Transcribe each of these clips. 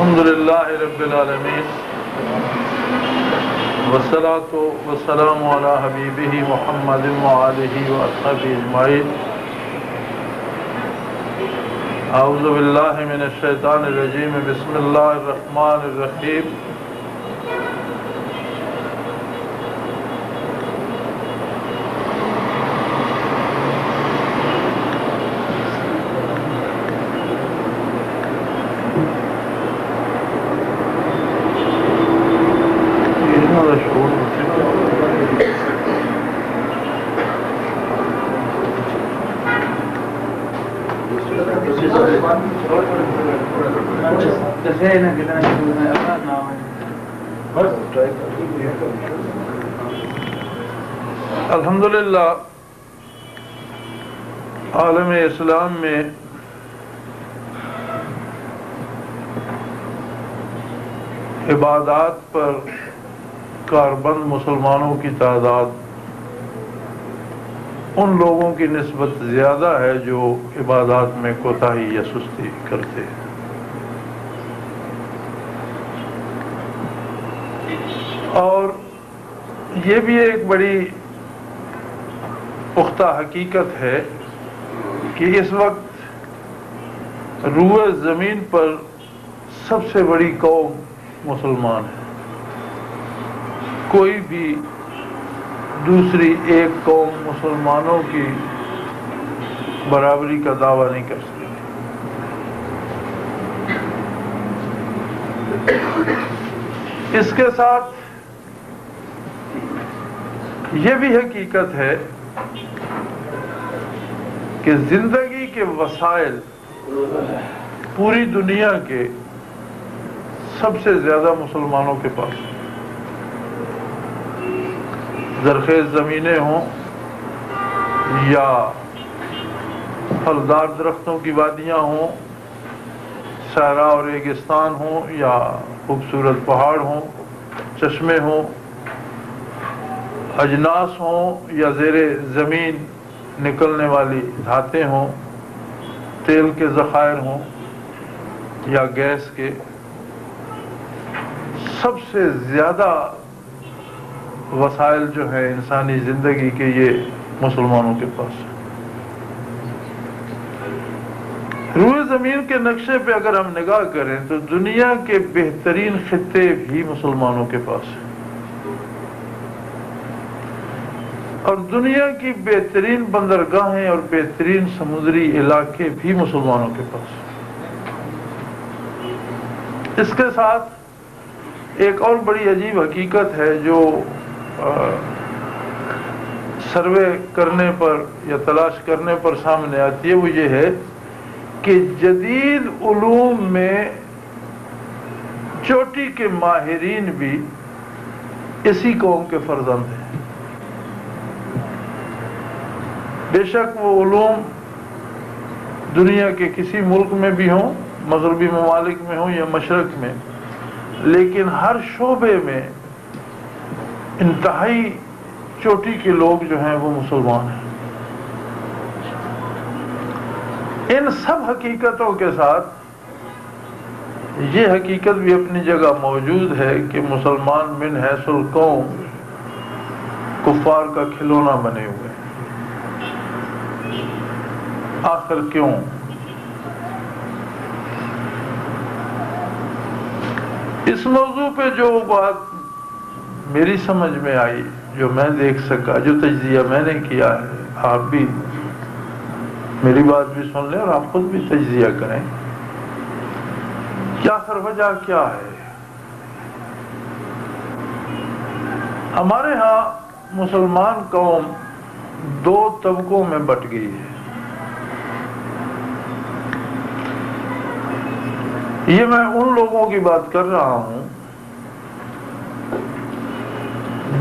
الحمدللہ رب العالمین والصلاة والسلام علی حبیبہ محمد وآلہ وصحبہ اجمعین۔ اعوذ باللہ من الشیطان الرجیم، بسم اللہ الرحمن الرحیم۔ الحمدللہ عالم اسلام میں عبادات پر کاربند مسلمانوں کی تعداد ان لوگوں کی نسبت زیادہ ہے جو عبادات میں کوتاہی یا سستی کرتے ہیں۔ اور یہ بھی ایک بڑی پختہ حقیقت ہے کہ اس وقت روئے زمین پر سب سے بڑی قوم مسلمان ہے۔ کوئی بھی دوسری ایک قوم مسلمانوں کی برابری کا دعویٰ نہیں کر سکتی۔ اس کے ساتھ یہ بھی حقیقت ہے کہ زندگی کے وسائل پوری دنیا کے سب سے زیادہ مسلمانوں کے پاس ہیں۔ زرخیز زمینیں ہوں یا پھلدار درختوں کی وادیاں ہوں، صحرا اور ریگستان ہوں یا خوبصورت پہاڑ ہوں، چشمے ہوں، اجناس ہوں یا زیر زمین نکلنے والی دھاتیں ہوں، تیل کے ذخائر ہوں یا گیس کے، سب سے زیادہ وسائل جو ہیں انسانی زندگی کے یہ مسلمانوں کے پاس ہیں۔ روئے زمین کے نقشے پہ اگر ہم نگاہ کریں تو دنیا کے بہترین خطے بھی مسلمانوں کے پاس ہیں، اور دنیا کی بہترین بندرگاہیں اور بہترین سمندری علاقے بھی مسلمانوں کے پاس ہیں۔ اس کے ساتھ ایک اور بڑی عجیب حقیقت ہے جو سروے کرنے پر یا تلاش کرنے پر سامنے آتی ہے، وہ یہ ہے کہ جدید علوم میں چوٹی کے ماہرین بھی اسی قوم کے فرزند ہیں۔ بے شک وہ علوم دنیا کے کسی ملک میں بھی ہوں، مغربی ممالک میں ہوں یا مشرق میں، لیکن ہر شعبے میں انتہائی چوٹی کے لوگ جو ہیں وہ مسلمان ہیں۔ ان سب حقیقتوں کے ساتھ یہ حقیقت بھی اپنی جگہ موجود ہے کہ مسلمان من حیث القوم کفار کا کھلونا بنے ہوئے ہیں۔ آخر کیوں؟ اس موضوع پہ جو بات میری سمجھ میں آئی، جو میں دیکھ سکا، جو تجزیہ میں نے کیا ہے، آپ بھی میری بات بھی سن لیں اور آپ خود بھی تجزیہ کریں کہ آخر وجہ کیا ہے۔ ہمارے ہاں مسلمان قوم دو طبقوں میں بٹ گئی ہے۔ یہ میں ان لوگوں کی بات کر رہا ہوں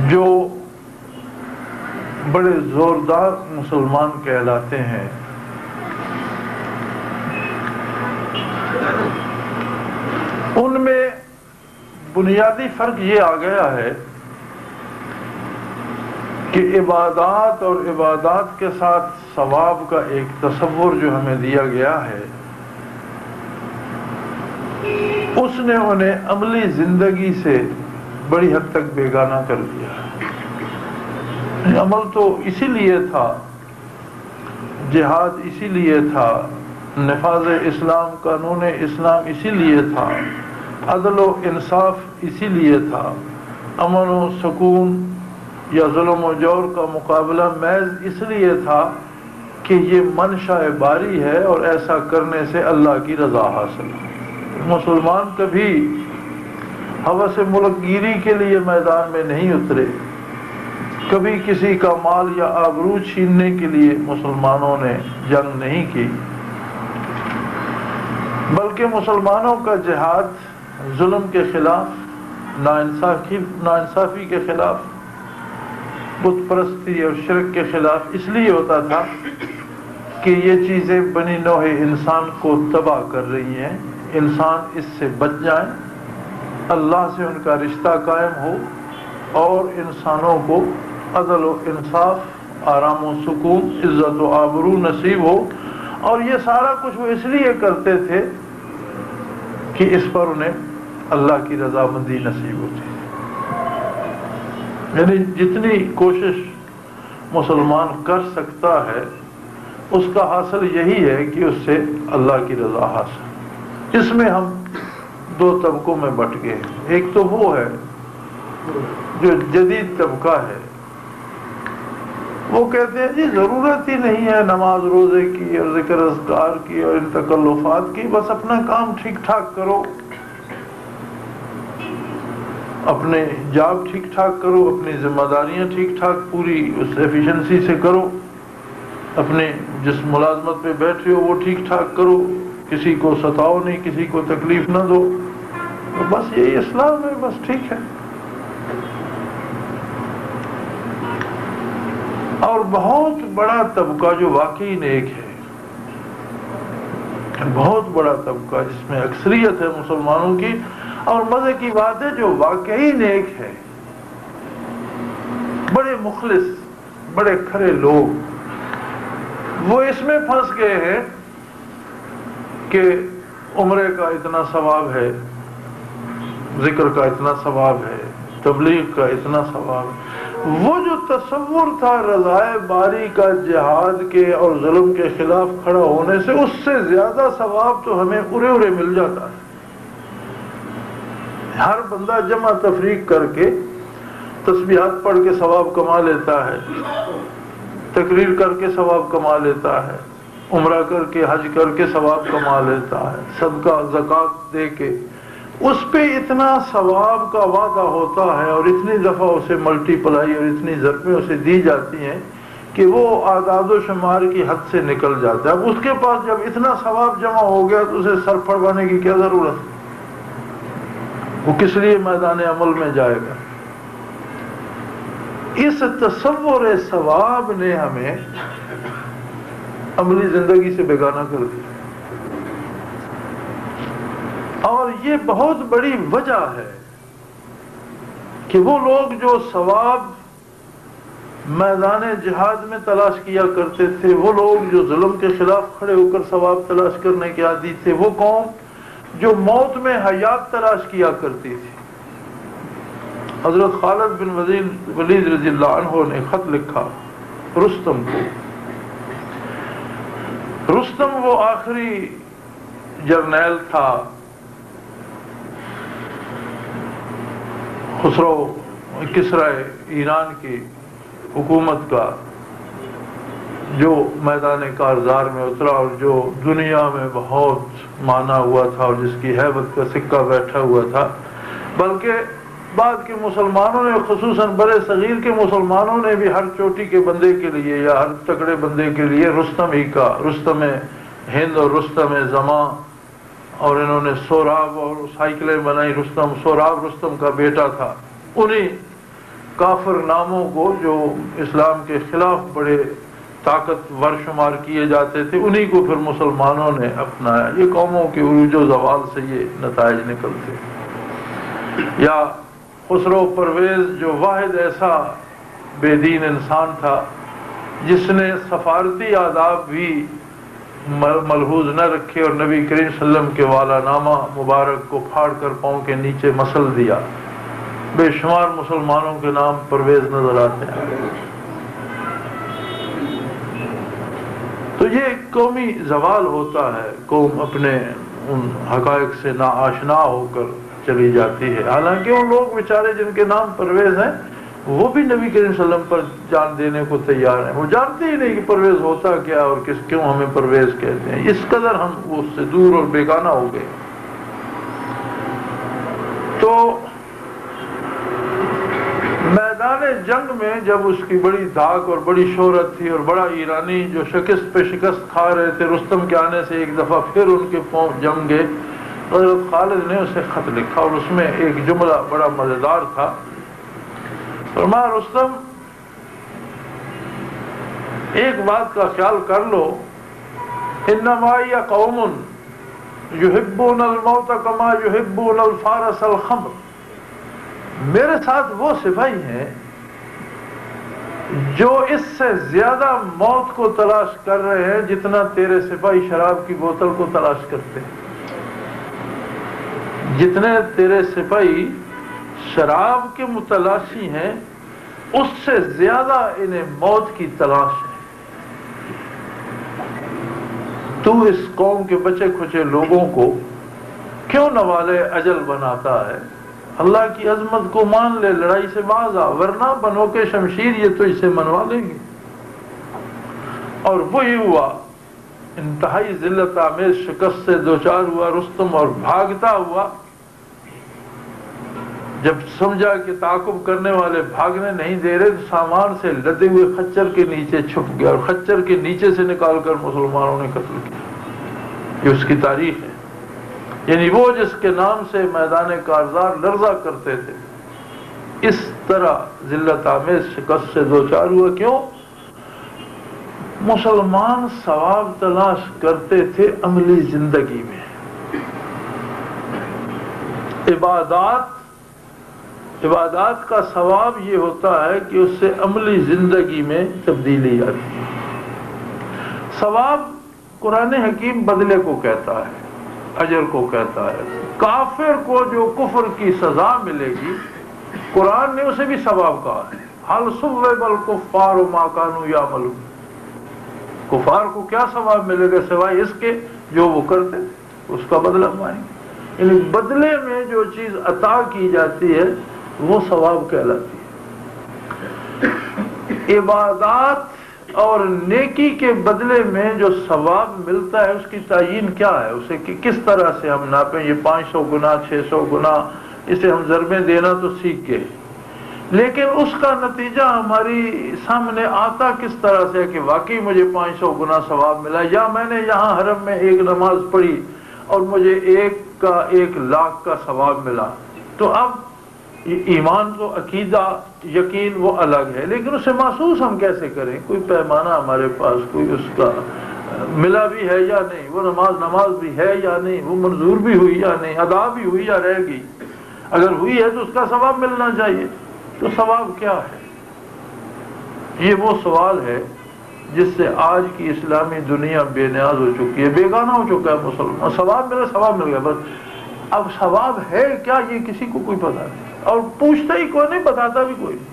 جو بڑے زوردار مسلمان کہلاتے ہیں، ان میں بنیادی فرق یہ آ گیا ہے کہ عبادات اور عبادات کے ساتھ ثواب کا ایک تصور جو ہمیں دیا گیا ہے، اس نے انہیں عملی زندگی سے بڑی حد تک بیگانہ کر دیا۔ عمل تو اسی لیے تھا، جہاد اسی لیے تھا، نفاذ اسلام، قانون اسلام اسی لیے تھا، عدل و انصاف اسی لیے تھا، امن و سکون یا ظلم و جور کا مقابلہ محض اس لیے تھا کہ یہ منشاء باری ہے اور ایسا کرنے سے اللہ کی رضا حاصل ہے۔ مسلمان کبھی ہوس ملک گیری کے لیے میدان میں نہیں اترے، کبھی کسی کا مال یا آبرو چھیننے کے لیے مسلمانوں نے جنگ نہیں کی، بلکہ مسلمانوں کا جہاد ظلم کے خلاف، ناانصافی کے خلاف، بت پرستی اور شرک کے خلاف اس لیے ہوتا تھا کہ یہ چیزیں بنی نوع انسان کو تباہ کر رہی ہیں، انسان اس سے بچ جائیں، اللہ سے ان کا رشتہ قائم ہو اور انسانوں کو عدل و انصاف، آرام و سکون، عزت و آبرو نصیب ہو۔ اور یہ سارا کچھ وہ اس لیے کرتے تھے کہ اس پر انہیں اللہ کی رضامندی نصیب ہوتی ہے۔ یعنی جتنی کوشش مسلمان کر سکتا ہے اس کا حاصل یہی ہے کہ اس سے اللہ کی رضا حاصل۔ اس میں ہم دو طبقوں میں بٹ گئے ہیں۔ ایک تو وہ ہے جو جدید طبقہ ہے، وہ کہتے ہیں جی ضرورت ہی نہیں ہے نماز روزے کی اور ذکر اذکار کی اور ان تکلفات کی، بس اپنا کام ٹھیک ٹھاک کرو، اپنے جاب ٹھیک ٹھاک کرو، اپنی ذمہ داریاں ٹھیک ٹھاک پوری اس ایفیشنسی سے کرو، اپنے جس ملازمت پہ بیٹھے ہو وہ ٹھیک ٹھاک کرو، کسی کو ستاؤ نہیں، کسی کو تکلیف نہ دو، تو بس یہی اسلام ہے، بس ٹھیک ہے۔ اور بہت بڑا طبقہ جو واقعی نیک ہے، بہت بڑا طبقہ جس میں اکثریت ہے مسلمانوں کی، اور مزے کی بات ہے جو واقعی نیک ہے، بڑے مخلص، بڑے کھرے لوگ، وہ اس میں پھنس گئے ہیں کہ عمرے کا اتنا ثواب ہے، ذکر کا اتنا ثواب ہے، تبلیغ کا اتنا ثواب ہے۔ وہ جو تصور تھا رضائے باری کا جہاد کے اور ظلم کے خلاف کھڑا ہونے سے، اس سے زیادہ ثواب تو ہمیں ارے مل جاتا ہے۔ ہر بندہ جمع تفریق کر کے تسبیحات پڑھ کے ثواب کما لیتا ہے، تقریر کر کے ثواب کما لیتا ہے، عمرہ کر کے حج کر کے ثواب کما لیتا ہے، صدقہ زکوٰۃ دے کے، اس پہ اتنا ثواب کا وعدہ ہوتا ہے اور اتنی دفعہ اسے ملٹی پلائی اور اتنی ضربیں اسے دی جاتی ہیں کہ وہ اعداد و شمار کی حد سے نکل جاتا ہے۔ اب اس کے پاس جب اتنا ثواب جمع ہو گیا تو اسے سر پھڑوانے کی کیا ضرورت ہے؟ وہ کس لیے میدان عمل میں جائے گا؟ اس تصور ثواب نے ہمیں عملی زندگی سے بیگانہ کر دیا، اور یہ بہت بڑی وجہ ہے کہ وہ لوگ جو ثواب میدان جہاد میں تلاش کیا کرتے تھے، وہ لوگ جو ظلم کے خلاف کھڑے ہو کر ثواب تلاش کرنے کے عادی تھے، وہ قوم جو موت میں حیات تلاش کیا کرتی تھی۔ حضرت خالد بن ولید رضی اللہ عنہ نے خط لکھا رستم کو۔ رستم وہ آخری جرنیل تھا خسرو کسرا ایران کی حکومت کا، جو میدان کارزار میں اترا اور جو دنیا میں بہت مانا ہوا تھا اور جس کی ہیبت کا سکہ بیٹھا ہوا تھا، بلکہ بعد کے مسلمانوں نے، خصوصاً برے صغیر کے مسلمانوں نے بھی ہر چوٹی کے بندے کے لیے یا ہر تگڑے بندے کے لیے رستم ہی کا، رستم ہند اور رستم زماں، اور انہوں نے سوراب اور سائیکلیں بنائی، رستم سوراب رستم کا بیٹا تھا، انہی کافر ناموں کو جو اسلام کے خلاف بڑے طاقتور شمار کیے جاتے تھے، انہی کو پھر مسلمانوں نے اپنایا۔ یہ قوموں کے عروج و زوال سے یہ نتائج نکلتے۔ یا خسرو پرویز جو واحد ایسا بے دین انسان تھا جس نے سفارتی آداب بھی ملحوظ نہ رکھے اور نبی کریم صلی اللہ علیہ وسلم کے والا نامہ مبارک کو پھاڑ کر پاؤں کے نیچے مسل دیا. بے شمار مسلمانوں کے نام پرویز نظر آتے ہیں. تو یہ قومی زوال ہوتا ہے، قوم اپنے ان حقائق سے ناآشنا ہو کر چلی جاتی ہے. حالانکہ وہ لوگ بیچارے جن کے نام پرویز ہیں وہ بھی نبی کریم صلی اللہ علیہ وسلم پر جان دینے کو تیار ہیں. وہ جانتے ہی نہیں کہ پرویز ہوتا کیا اور کیوں ہمیں پرویز کہتے ہیں. اس قدر ہم اس سے دور اور بیگانہ ہو گئے. تو میدان جنگ میں جب اس کی بڑی دھاک اور بڑی شہرت تھی اور بڑا ایرانی جو شکست پہ شکست کھا رہے تھے، رستم کے آنے سے ایک دفعہ پھر ان کے پاؤں جم گئے. حضرت خالد نے اسے خط لکھا اور اس میں ایک جملہ بڑا مزیدار تھا. فرمایا رستم ایک بات کا خیال کر لو، انما یا قوم یحبون الموت کما یحبون الفارس الخمر. میرے ساتھ وہ سپاہی ہیں جو اس سے زیادہ موت کو تلاش کر رہے ہیں جتنا تیرے سپاہی شراب کی بوتل کو تلاش کرتے ہیں. جتنے تیرے سپاہی شراب کے متلاشی ہیں اس سے زیادہ انہیں موت کی تلاش ہے. تو اس قوم کے بچے کھچے لوگوں کو کیوں نوالے اجل بناتا ہے؟ اللہ کی عظمت کو مان لے، لڑائی سے باز آ، ورنہ بنو کے شمشیر یہ تو اسے منوا لیں گے. اور وہی ہوا. انتہائی ذلت آمیز شکست سے دوچار ہوا رستم اور بھاگتا ہوا. جب سمجھا کہ تعاقب کرنے والے بھاگنے نہیں دے رہے تو سامان سے لدے ہوئے خچر کے نیچے چھپ گیا اور خچر کے نیچے سے نکال کر مسلمانوں نے قتل کیا. یہ اس کی تاریخ ہے. یعنی وہ جس کے نام سے میدان کارزار لرزہ کرتے تھے اس طرح ذلت آمیز شکست سے دوچار ہوا. کیوں؟ مسلمان ثواب تلاش کرتے تھے عملی زندگی میں. عبادات کا ثواب یہ ہوتا ہے کہ اس سے عملی زندگی میں تبدیلی آتی ہے. ثواب قرآن حکیم بدلے کو کہتا ہے، اجر کو کہتا ہے. کافر کو جو کفر کی سزا ملے گی قرآن نے اسے بھی ثواب کہا ہے. حل ثوب الکفار ما کانوا یعملون. کفار کو کیا ثواب ملے گا سوائے اس کے جو وہ کرتے اس کا بدلہ پائیں گے. یعنی بدلے میں جو چیز عطا کی جاتی ہے وہ ثواب کہلاتی ہے. عبادات اور نیکی کے بدلے میں جو ثواب ملتا ہے اس کی تعین کیا ہے، اسے کس طرح سے ہم ناپیں. یہ 500 گنا 600 گنا اسے ہم ضربیں دینا تو سیکھ گئے، لیکن اس کا نتیجہ ہماری سامنے آتا کس طرح سے کہ واقعی مجھے 500 گنا ثواب ملا، یا میں نے یہاں حرم میں ایک نماز پڑھی اور مجھے 1,00,000 کا ثواب ملا. تو اب ایمان تو عقیدہ یقین وہ الگ ہے، لیکن اسے محسوس ہم کیسے کریں؟ کوئی پیمانہ ہمارے پاس، کوئی اس کا ملا بھی ہے یا نہیں، وہ نماز بھی ہے یا نہیں، وہ منظور بھی ہوئی یا نہیں، ادا بھی ہوئی یا رہ گئی. اگر ہوئی ہے تو اس کا ثواب ملنا چاہیے. تو ثواب کیا ہے؟ یہ وہ سوال ہے جس سے آج کی اسلامی دنیا بے نیاز ہو چکی ہے، بیگانہ ہو چکا ہے مسلمان. ثواب مل گیا بس. اب ثواب ہے کیا یہ کسی کو کوئی پتہ نہیں، اور پوچھتا ہی کوئی نہیں، بتاتا بھی کوئی نہیں.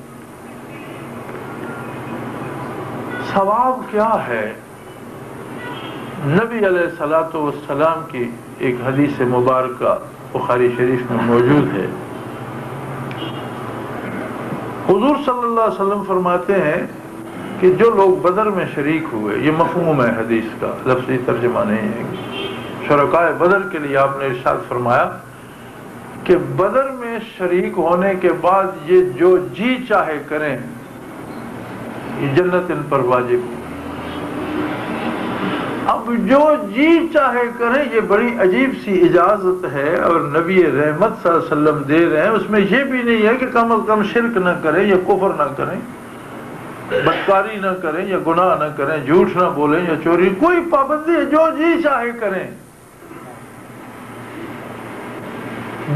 ثواب کیا ہے؟ نبی علیہ الصلوۃ والسلام کی ایک حدیث مبارکہ بخاری شریف میں موجود ہے. حضور صلی اللہ علیہ وسلم فرماتے ہیں کہ جو لوگ بدر میں شریک ہوئے، یہ مفہوم ہے حدیث کا، لفظی ترجمہ نہیں ہے. شرکائے بدر کے لیے آپ نے ارشاد فرمایا کہ بدر میں شریک ہونے کے بعد یہ جو جی چاہے کریں یہ جنت ان پر واجب. اب جو جی چاہے کریں یہ بڑی عجیب سی اجازت ہے اور نبی رحمت صلی اللہ علیہ وسلم دے رہے ہیں. اس میں یہ بھی نہیں ہے کہ کم از کم شرک نہ کریں یا کفر نہ کریں، بدکاری نہ کریں یا گناہ نہ کریں، جھوٹ نہ بولیں یا چوری. کوئی پابندی ہے، جو جی چاہے کریں.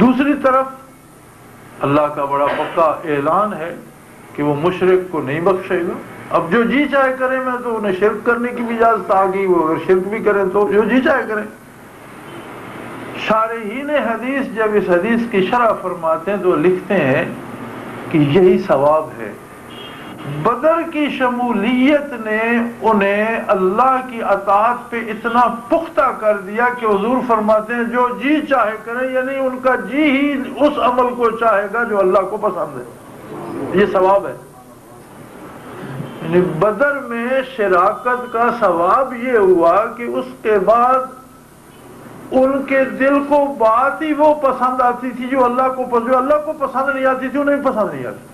دوسری طرف اللہ کا بڑا پکا اعلان ہے کہ وہ مشرک کو نہیں بخشے گا. اب جو جی چاہے کریں میں تو انہیں شرک کرنے کی بھی اجازت آ گئی، وہ اگر شرک بھی کریں تو جو جی چاہے کریں۔ شارحین حدیث جب اس حدیث کی شرح فرماتے ہیں تو لکھتے ہیں کہ یہی ثواب ہے۔ بدر کی شمولیت نے انہیں اللہ کی اطاعت پہ اتنا پختہ کر دیا کہ حضور فرماتے ہیں جو جی چاہے کریں، یعنی ان کا جی ہی اس عمل کو چاہے گا جو اللہ کو پسند ہے، یہ ثواب ہے۔ یعنی بدر میں شراکت کا ثواب یہ ہوا کہ اس کے بعد ان کے دل کو بات ہی وہ پسند آتی تھی جو اللہ کو پسند نہیں آتی تھی، انہیں پسند نہیں آتی۔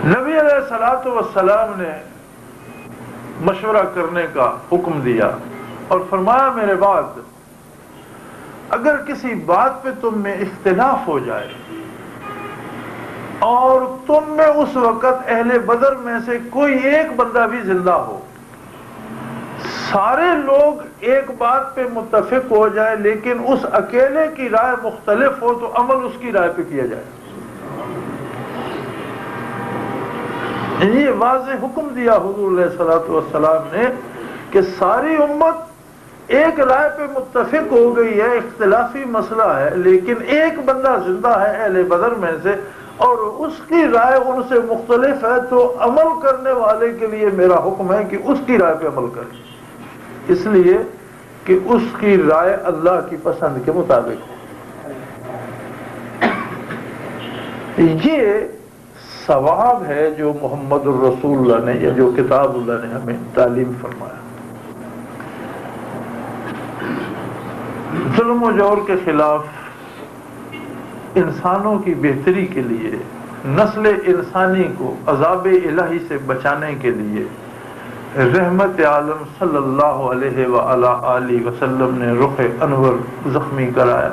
نبی علیہ الصلوۃ والسلام نے مشورہ کرنے کا حکم دیا اور فرمایا میرے بعد اگر کسی بات پہ تم میں اختلاف ہو جائے اور تم میں اس وقت اہل بدر میں سے کوئی ایک بندہ بھی زندہ ہو، سارے لوگ ایک بات پہ متفق ہو جائے لیکن اس اکیلے کی رائے مختلف ہو تو عمل اس کی رائے پہ کیا جائے۔ یہ واضح حکم دیا حضور علیہ الصلوۃ والسلام نے کہ ساری امت ایک رائے پہ متفق ہو گئی ہے، اختلافی مسئلہ ہے لیکن ایک بندہ زندہ ہے اہل بدر میں سے اور اس کی رائے ان سے مختلف ہے، تو عمل کرنے والے کے لیے میرا حکم ہے کہ اس کی رائے پہ عمل کرے، اس لیے کہ اس کی رائے اللہ کی پسند کے مطابق ہے۔ یہ ثواب ہے جو محمد الرسول اللہ نے یا جو کتاب اللہ نے ہمیں تعلیم فرمایا۔ ظلم و جور کے خلاف انسانوں کی بہتری کے لیے، نسل انسانی کو عذاب الہی سے بچانے کے لیے رحمت عالم صلی اللہ علیہ وآلہ وسلم نے رخ انور زخمی کرایا،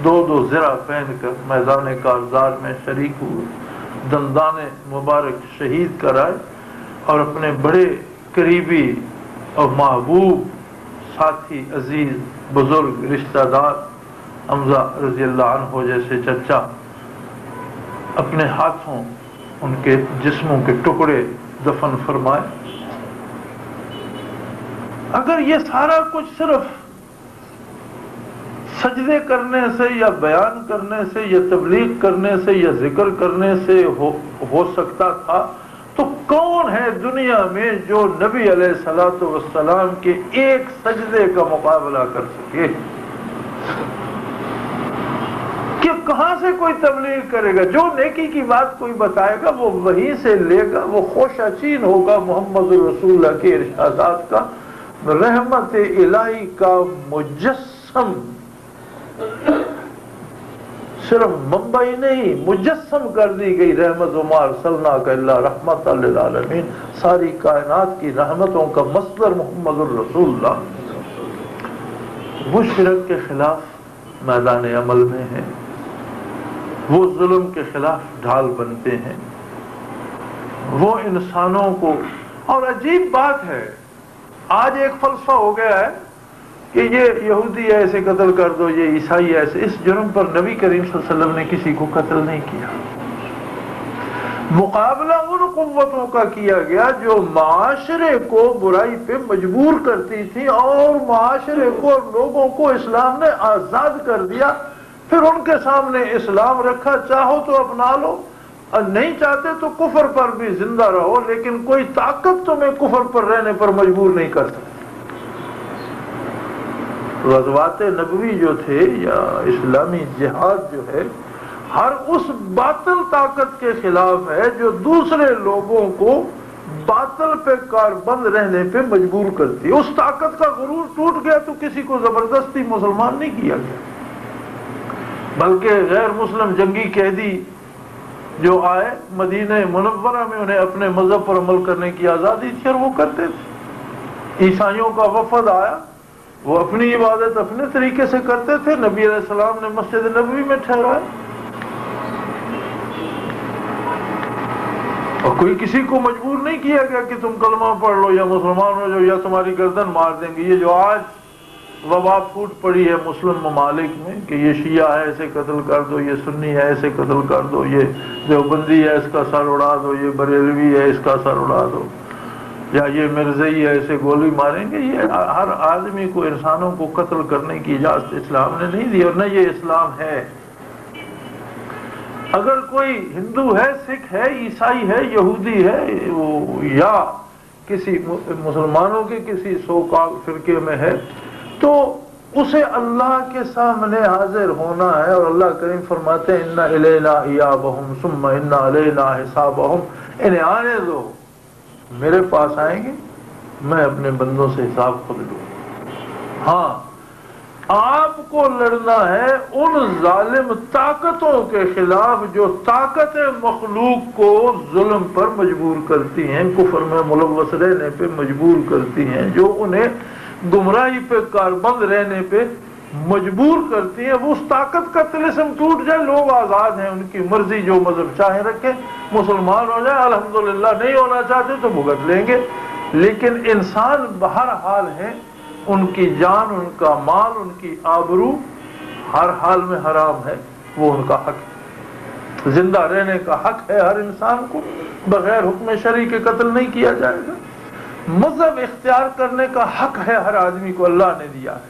دو زرہ پہن کر میدان کارزار میں شریک ہوئے، دندان مبارک شہید کرائے اور اپنے بڑے قریبی اور محبوب ساتھی، عزیز، بزرگ، رشتہ دار حمزہ رضی اللہ عنہ جیسے چچا اپنے ہاتھوں ان کے جسموں کے ٹکڑے دفن فرمائے۔ اگر یہ سارا کچھ صرف سجدے کرنے سے یا بیان کرنے سے یا تبلیغ کرنے سے یا ذکر کرنے سے ہو سکتا تھا تو کون ہے دنیا میں جو نبی علیہ الصلوۃ والسلام کے ایک سجدے کا مقابلہ کر سکے؟ کہ کہاں سے کوئی تبلیغ کرے گا؟ جو نیکی کی بات کوئی بتائے گا وہ وہیں سے لے گا، وہ خوشاچین ہوگا محمد رسول اللہ کے ارشادات کا، رحمت الہی کا مجسم، صرف منبع نہیں مجسم کر دی گئی رحمت وما ارسلناک الا رحمت للعالمین، ساری کائنات کی رحمتوں کا مصدر محمد الرسول اللہ۔ وہ شرک کے خلاف میدان عمل میں ہیں، وہ ظلم کے خلاف ڈھال بنتے ہیں، وہ انسانوں کو، اور عجیب بات ہے آج ایک فلسفہ ہو گیا ہے کہ یہ یہودی ایسے قتل کر دو، یہ عیسائی ایسے، اس جرم پر نبی کریم صلی اللہ علیہ وسلم نے کسی کو قتل نہیں کیا۔ مقابلہ ان قوتوں کا کیا گیا جو معاشرے کو برائی پہ مجبور کرتی تھی اور معاشرے کو اور لوگوں کو اسلام نے آزاد کر دیا، پھر ان کے سامنے اسلام رکھا، چاہو تو اپنا لو اور نہیں چاہتے تو کفر پر بھی زندہ رہو، لیکن کوئی طاقت تمہیں کفر پر رہنے پر مجبور نہیں کر سکتی۔ غزوات نبوی جو تھے یا اسلامی جہاد جو ہے، ہر اس باطل طاقت کے خلاف ہے جو دوسرے لوگوں کو باطل پہ کاربند رہنے پہ مجبور کرتی ہے۔ اس طاقت کا غرور ٹوٹ گیا تو کسی کو زبردستی مسلمان نہیں کیا گیا، بلکہ غیر مسلم جنگی قیدی جو آئے مدینہ منورہ میں، انہیں اپنے مذہب پر عمل کرنے کی آزادی تھی اور وہ کرتے تھے۔ عیسائیوں کا وفد آیا، وہ اپنی عبادت اپنے طریقے سے کرتے تھے، نبی علیہ السلام نے مسجد نبوی میں ٹھہرایا، اور کوئی کسی کو مجبور نہیں کیا گیا کہ تم کلمہ پڑھ لو یا مسلمان ہو جاؤ یا تمہاری گردن مار دیں گے۔ یہ جو آج وبا پھوٹ پڑی ہے مسلم ممالک میں کہ یہ شیعہ ہے اسے قتل کر دو، یہ سنی ہے اسے قتل کر دو، یہ دیوبندی ہے اس کا سر اڑا دو، یہ بریلوی ہے اس کا سر اڑا دو، یا یہ مرزئی ہے اسے گولی ماریں گے. یہ ہر آدمی کو، انسانوں کو قتل کرنے کی اجازت اسلام نے نہیں دی، اور نہ یہ اسلام ہے. اگر کوئی ہندو ہے، سکھ ہے، عیسائی ہے، یہودی ہے، یا کسی مسلمانوں کے کسی سو کال فرقے میں ہے، تو اسے اللہ کے سامنے حاضر ہونا ہے. اور اللہ کریم فرماتے ہیں اِنَّ إِلَيْنَا إِيَابَهُمْ ثُمَّ إِنَّ عَلَيْنَا حِسَابَهُمْ. انہیں آنے دو، میرے پاس آئیں گے، میں اپنے بندوں سے حساب خود لوں. ہاں آپ کو لڑنا ہے ان ظالم طاقتوں کے خلاف جو طاقت مخلوق کو ظلم پر مجبور کرتی ہیں، کفر میں ملوث رہنے پہ مجبور کرتی ہیں، جو انہیں گمراہی پہ کاربند رہنے پہ مجبور کرتی ہیں. وہ اس طاقت کا طلسم ٹوٹ جائے، لوگ آزاد ہیں، ان کی مرضی، جو مذہب چاہے رکھیں، مسلمان ہو جائے الحمدللہ، نہیں ہونا چاہتے تو بھگت لیں گے. لیکن انسان بہر حال ہیں، ان کی جان، ان کا مال، ان کی آبرو ہر حال میں حرام ہے. وہ ان کا حق ہے، زندہ رہنے کا حق ہے ہر انسان کو، بغیر حکم شرعی کے قتل نہیں کیا جائے گا. مذہب اختیار کرنے کا حق ہے ہر آدمی کو، اللہ نے دیا ہے.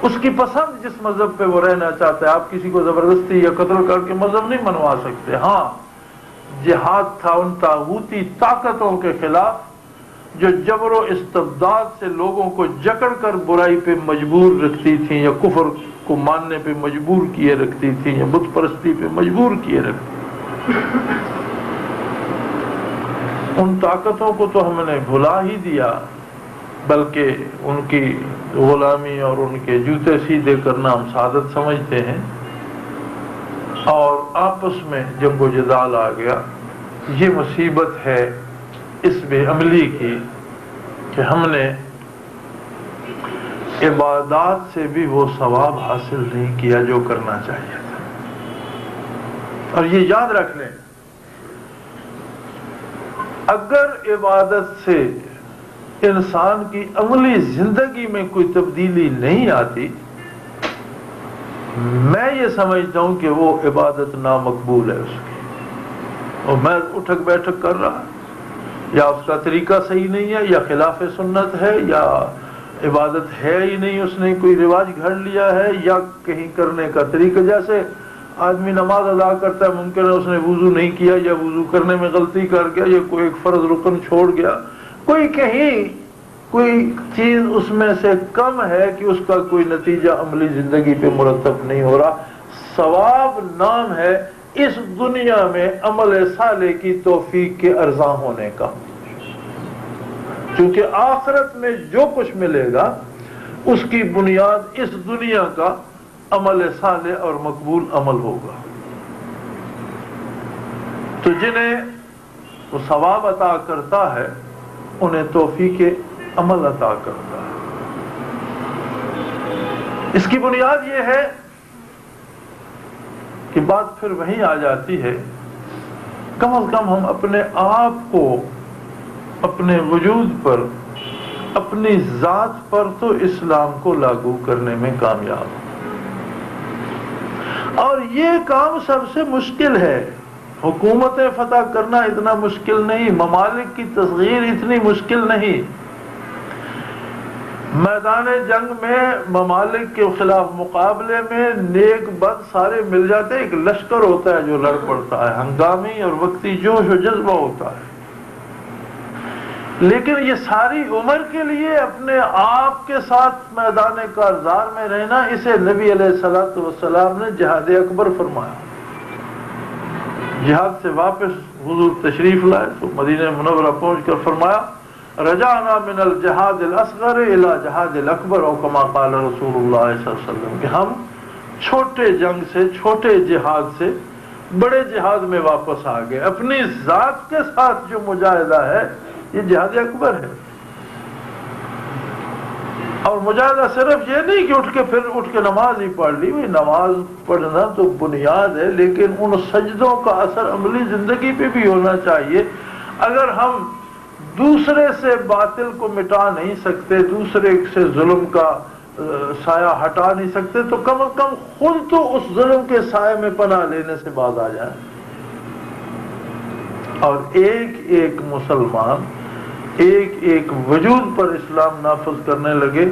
اس کی پسند جس مذہب پہ وہ رہنا چاہتا ہے، آپ کسی کو زبردستی یا قتل کر کے مذہب نہیں منوا سکتے. ہاں جہاد تھا ان طاغوتی طاقتوں کے خلاف جو جبر و استبداد سے لوگوں کو جکڑ کر برائی پہ مجبور رکھتی تھیں، یا کفر کو ماننے پہ مجبور کیے رکھتی تھیں، یا بت پرستی پہ مجبور کیے رکھتی. ان طاقتوں کو تو ہم نے بھلا ہی دیا، بلکہ ان کی غلامی اور ان کے جوتے سیدھے کرنا ہم سعادت سمجھتے ہیں. اور آپس میں جنگ و جدال آ گیا. یہ مصیبت ہے اس بے عملی کی کہ ہم نے عبادات سے بھی وہ ثواب حاصل نہیں کیا جو کرنا چاہیے تھا. اور یہ یاد رکھ لیں، اگر عبادت سے انسان کی عملی زندگی میں کوئی تبدیلی نہیں آتی، میں یہ سمجھتا ہوں کہ وہ عبادت نامقبول ہے اس کی. اور میں اٹھک بیٹھک کر رہا، یا اس کا طریقہ صحیح نہیں ہے، یا خلاف سنت ہے، یا عبادت ہے ہی نہیں، اس نے کوئی رواج گھڑ لیا ہے، یا کہیں کرنے کا طریقہ. جیسے آدمی نماز ادا کرتا ہے، ممکن ہے اس نے وضو نہیں کیا، یا وضو کرنے میں غلطی کر گیا، یا کوئی ایک فرض رکن چھوڑ گیا، کوئی کہیں کوئی چیز اس میں سے کم ہے کہ اس کا کوئی نتیجہ عملی زندگی پہ مرتب نہیں ہو رہا. ثواب نام ہے اس دنیا میں عمل صالح کی توفیق کے ارزاں ہونے کا، کیونکہ آخرت میں جو کچھ ملے گا اس کی بنیاد اس دنیا کا عمل صالح اور مقبول عمل ہوگا. تو جنہیں وہ ثواب عطا کرتا ہے انہیں توفیق عمل عطا کرتا ہے. اس کی بنیاد یہ ہے کہ بات پھر وہیں آ جاتی ہے، کم از کم ہم اپنے آپ کو، اپنے وجود پر، اپنی ذات پر تو اسلام کو لاگو کرنے میں کامیاب ہوں. اور یہ کام سب سے مشکل ہے. حکومتیں فتح کرنا اتنا مشکل نہیں، ممالک کی تصغیر اتنی مشکل نہیں. میدان جنگ میں ممالک کے خلاف مقابلے میں نیک بد سارے مل جاتے ہیں. ایک لشکر ہوتا ہے جو لڑ پڑتا ہے، ہنگامی اور وقتی جوش و جذبہ ہوتا ہے. لیکن یہ ساری عمر کے لیے اپنے آپ کے ساتھ میدان کارزار میں رہنا، اسے نبی علیہ الصلوۃ والسلام نے جہاد اکبر فرمایا. جہاد سے واپس حضور تشریف لائے تو مدینہ منورہ پہنچ کر فرمایا رجعنا من الجہاد الاصغر الى جہاد الاکبر، او کما قال رسول اللہ صلی اللہ علیہ وسلم، کہ ہم چھوٹے جنگ سے، چھوٹے جہاد سے بڑے جہاد میں واپس آ گئے. اپنی ذات کے ساتھ جو مجاہدہ ہے یہ جہاد اکبر ہے. اور مجاہدہ صرف یہ نہیں کہ اٹھ کے نماز ہی پڑھ لی. نماز پڑھنا تو بنیاد ہے، لیکن ان سجدوں کا اثر عملی زندگی پہ بھی ہونا چاہیے. اگر ہم دوسرے سے باطل کو مٹا نہیں سکتے، دوسرے سے ظلم کا سایہ ہٹا نہیں سکتے تو کم از کم خود تو اس ظلم کے سائے میں پناہ لینے سے باز آ جائیں، اور ایک ایک مسلمان ایک ایک وجود پر اسلام نافذ کرنے لگے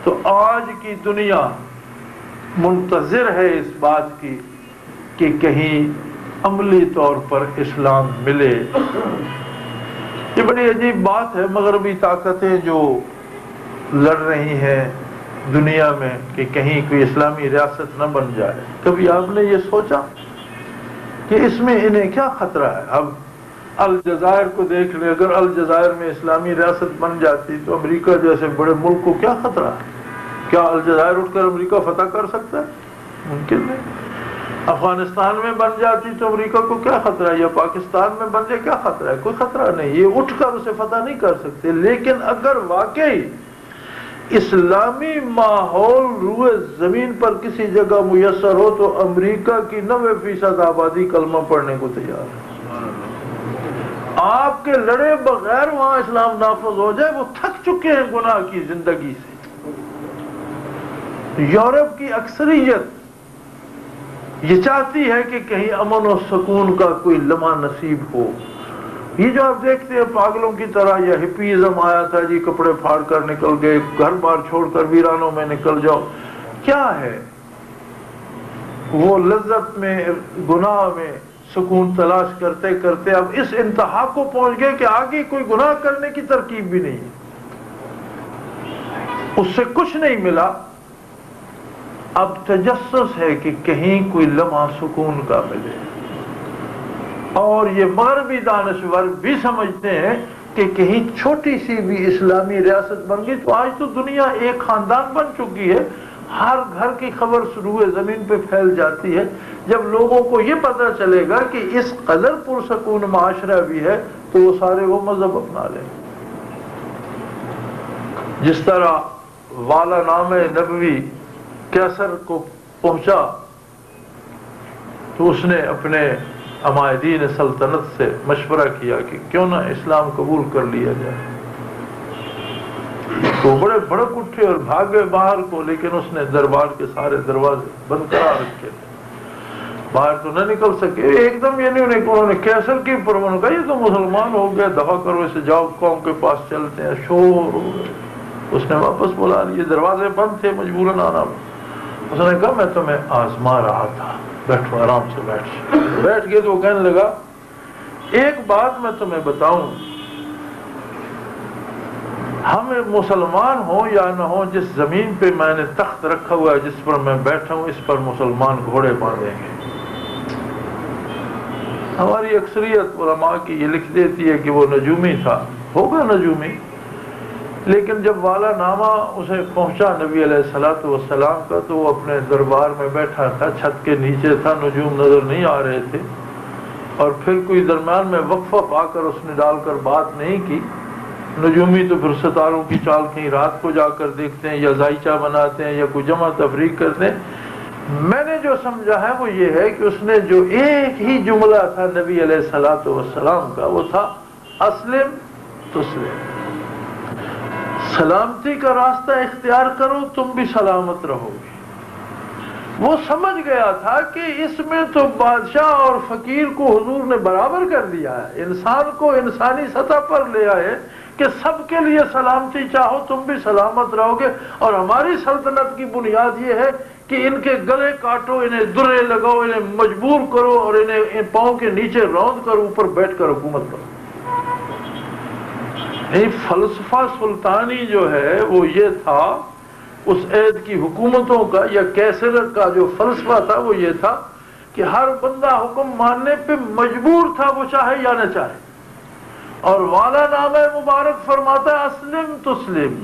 تو آج کی دنیا منتظر ہے اس بات کی کہ کہیں عملی طور پر اسلام ملے۔ یہ بڑی عجیب بات ہے، مغربی طاقتیں جو لڑ رہی ہیں دنیا میں کہ کہیں کوئی اسلامی ریاست نہ بن جائے، کبھی آپ نے یہ سوچا کہ اس میں انہیں کیا خطرہ ہے؟ اب الجزائر کو دیکھ لیں، اگر الجزائر میں اسلامی ریاست بن جاتی تو امریکہ جیسے بڑے ملک کو کیا خطرہ ہے؟ کیا الجزائر اٹھ کر امریکہ فتح کر سکتا ہے؟ ممکن نہیں۔ افغانستان میں بن جاتی تو امریکہ کو کیا خطرہ ہے، یا پاکستان میں بن جائے کیا خطرہ ہے؟ کوئی خطرہ نہیں، یہ اٹھ کر اسے فتح نہیں کر سکتے۔ لیکن اگر واقعی اسلامی ماحول روئے زمین پر کسی جگہ میسر ہو تو امریکہ کی 90% آبادی کلمہ پڑھنے کو تیار ہے۔ آپ کے لڑے بغیر وہاں اسلام نافذ ہو جائے، وہ تھک چکے ہیں گناہ کی زندگی سے۔ یورپ کی اکثریت یہ چاہتی ہے کہ کہیں امن و سکون کا کوئی لمحہ نصیب ہو۔ یہ جو آپ دیکھتے ہیں پاگلوں کی طرح یہ ہپیزم آیا تھا جی، کپڑے پھاڑ کر نکل گئے، گھر بار چھوڑ کر ویرانوں میں نکل جاؤ، کیا ہے وہ لذت میں گناہ میں سکون تلاش کرتے کرتے اب اس انتہا کو پہنچ گئے کہ آگے کوئی گناہ کرنے کی ترکیب بھی نہیں ہے، اس سے کچھ نہیں ملا، اب تجسس ہے کہ کہیں کوئی لمحہ سکون کا ملے۔ اور یہ مغربی دانشور بھی سمجھتے ہیں کہ کہیں چھوٹی سی بھی اسلامی ریاست بن گئی تو آج تو دنیا ایک خاندان بن چکی ہے، ہر گھر کی خبر روئے زمین پہ پھیل جاتی ہے۔ جب لوگوں کو یہ پتہ چلے گا کہ اس قدر پرسکون معاشرہ بھی ہے تو وہ سارے وہ مذہب اپنا لیں۔ جس طرح والا نام نبوی کیسر کو پہنچا تو اس نے اپنے عمائدین سلطنت سے مشورہ کیا کہ کیوں نہ اسلام قبول کر لیا جائے، تو بڑے بھڑک اٹھے اور بھاگے باہر کو، لیکن اس نے دربار کے سارے دروازے بند کرا رکھے تھے، باہر تو نہ نکل سکے۔ ایک دم یہ نہیں انہوں نے کیسر کی پرواہ کہا یہ تو مسلمان ہو گیا، دفع کرو اسے، جاؤ قوم کے پاس چلتے ہیں، شور ہو گیا۔ اس نے واپس بلا لیے، دروازے بند تھے، مجبوراً آنا۔ اس نے کہا میں تمہیں آزما رہا تھا، بیٹھو آرام سے بیٹھ گئے۔ تو وہ کہنے لگا ایک بات میں تمہیں بتاؤں، ہم مسلمان ہوں یا نہ ہوں، جس زمین پہ میں نے تخت رکھا ہوا ہے، جس پر میں بیٹھا ہوں، اس پر مسلمان گھوڑے باندھیں گے۔ ہماری اکثریت علماء کی یہ لکھ دیتی ہے کہ وہ نجومی تھا، ہوگا نجومی، لیکن جب والا نامہ اسے پہنچا نبی علیہ السلام کا تو وہ اپنے دربار میں بیٹھا تھا، چھت کے نیچے تھا، نجوم نظر نہیں آ رہے تھے، اور پھر کوئی درمیان میں وقفہ پا کر اس نے ڈال کر بات نہیں کی۔ نجومی تو پھر ستاروں کی چال کہیں رات کو جا کر دیکھتے ہیں، یا زائچہ بناتے ہیں، یا کوئی جمع تفریق کرتے ہیں۔ میں نے جو سمجھا ہے وہ یہ ہے کہ اس نے جو ایک ہی جملہ تھا نبی علیہ السلام کا، وہ تھا اسلم تسلم، سلامتی کا راستہ اختیار کرو تم بھی سلامت رہو گے۔ وہ سمجھ گیا تھا کہ اس میں تو بادشاہ اور فقیر کو حضور نے برابر کر دیا ہے، انسان کو انسانی سطح پر لے آئے کہ سب کے لیے سلامتی چاہو تم بھی سلامت رہو گے، اور ہماری سلطنت کی بنیاد یہ ہے کہ ان کے گلے کاٹو، انہیں درے لگاؤ، انہیں مجبور کرو، اور انہیں پاؤں کے نیچے روند کر اوپر بیٹھ کر حکومت کرو۔ فلسفہ سلطانی جو ہے وہ یہ تھا، اس عہد کی حکومتوں کا یا کیسر کا جو فلسفہ تھا وہ یہ تھا کہ ہر بندہ حکم ماننے پہ مجبور تھا، وہ چاہے یا نہ چاہے۔ اور والا نام مبارک فرماتا ہے اسلم تسلم،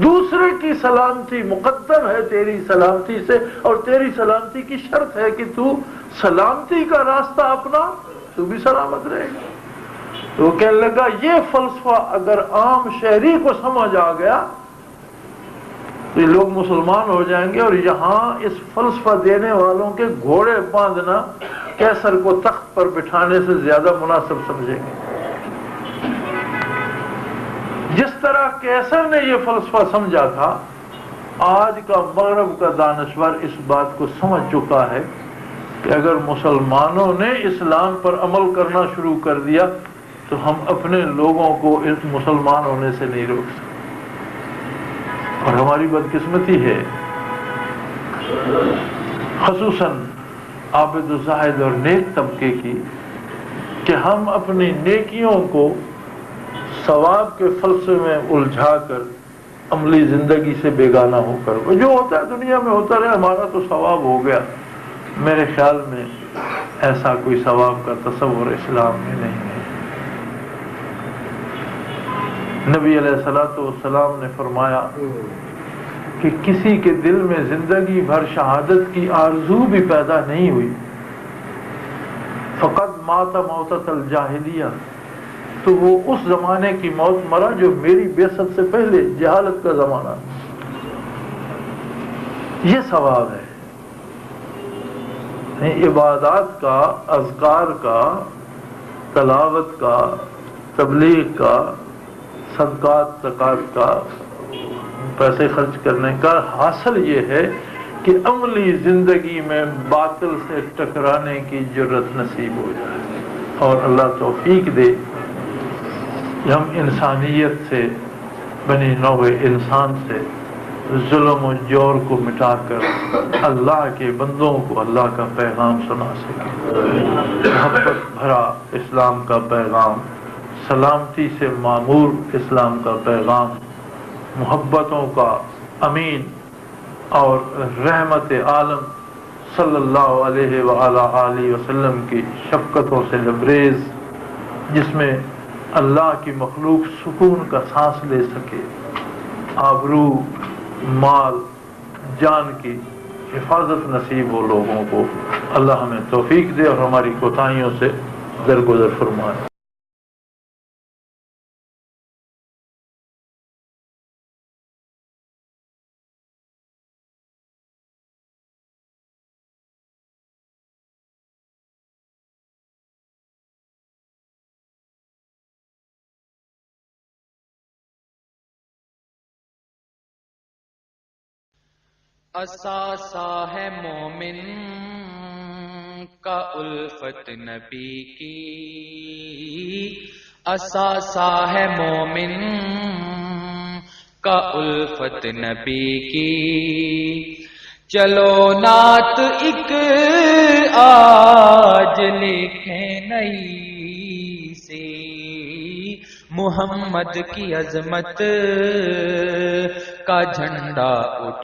دوسرے کی سلامتی مقدم ہے تیری سلامتی سے، اور تیری سلامتی کی شرط ہے کہ تو سلامتی کا راستہ اپنا، تو بھی سلامت رہے گا۔ تو وہ کہنے لگا یہ فلسفہ اگر عام شہری کو سمجھ آ گیا تو یہ لوگ مسلمان ہو جائیں گے، اور یہاں اس فلسفہ دینے والوں کے گھوڑے باندھنا کیسر کو تخت پر بٹھانے سے زیادہ مناسب سمجھیں گے۔ جس طرح کیسر نے یہ فلسفہ سمجھا تھا آج کا مغرب کا دانشور اس بات کو سمجھ چکا ہے کہ اگر مسلمانوں نے اسلام پر عمل کرنا شروع کر دیا تو ہم اپنے لوگوں کو اس مسلمان ہونے سے نہیں روک سکتے. اور ہماری بدقسمتی ہے خصوصاً عابد و زاہد اور نیک طبقے کی کہ ہم اپنی نیکیوں کو ثواب کے فلسفے میں الجھا کر عملی زندگی سے بیگانہ ہو کر جو ہوتا ہے دنیا میں ہوتا رہے، ہمارا تو ثواب ہو گیا. میرے خیال میں ایسا کوئی ثواب کا تصور اسلام میں نہیں ہے. نبی علیہ الصلوۃ والسلام نے فرمایا کہ کسی کے دل میں زندگی بھر شہادت کی آرزو بھی پیدا نہیں ہوئی، فقط مات موتۃ الجاہلیہ، تو وہ اس زمانے کی موت مرا جو میری بعثت سے پہلے جہالت کا زمانہ. یہ ثواب ہے. عبادات کا، اذکار کا، تلاوت کا، تبلیغ کا، صدقات زکات کا، پیسے خرچ کرنے کا حاصل یہ ہے کہ عملی زندگی میں باطل سے ٹکرانے کی جرت نصیب ہو جائے. اور اللہ توفیق دے کہ ہم انسانیت سے، بنی نوع انسان سے ظلم و جور کو مٹا کر اللہ کے بندوں کو اللہ کا پیغام سنا سکیں. محبت بھرا اسلام کا پیغام، سلامتی سے معمور اسلام کا پیغام، محبتوں کا امین اور رحمت عالم صلی اللہ علیہ وآلہ وسلم کی شفقتوں سے لبریز، جس میں اللہ کی مخلوق سکون کا سانس لے سکے، آبرو، مال، جان کی حفاظت نصیب ہو لوگوں کو. اللہ ہمیں توفیق دے اور ہماری کوتاہیوں سے درگزر فرمائے. اثاثہ ہے مومن کا الفت نبی کی، اثاثہ ہے مومن کا الفت نبی کی. چلو نعت ایک آج لکھیں نئی سی، محمد کی عظمت کا جھنڈا اٹھ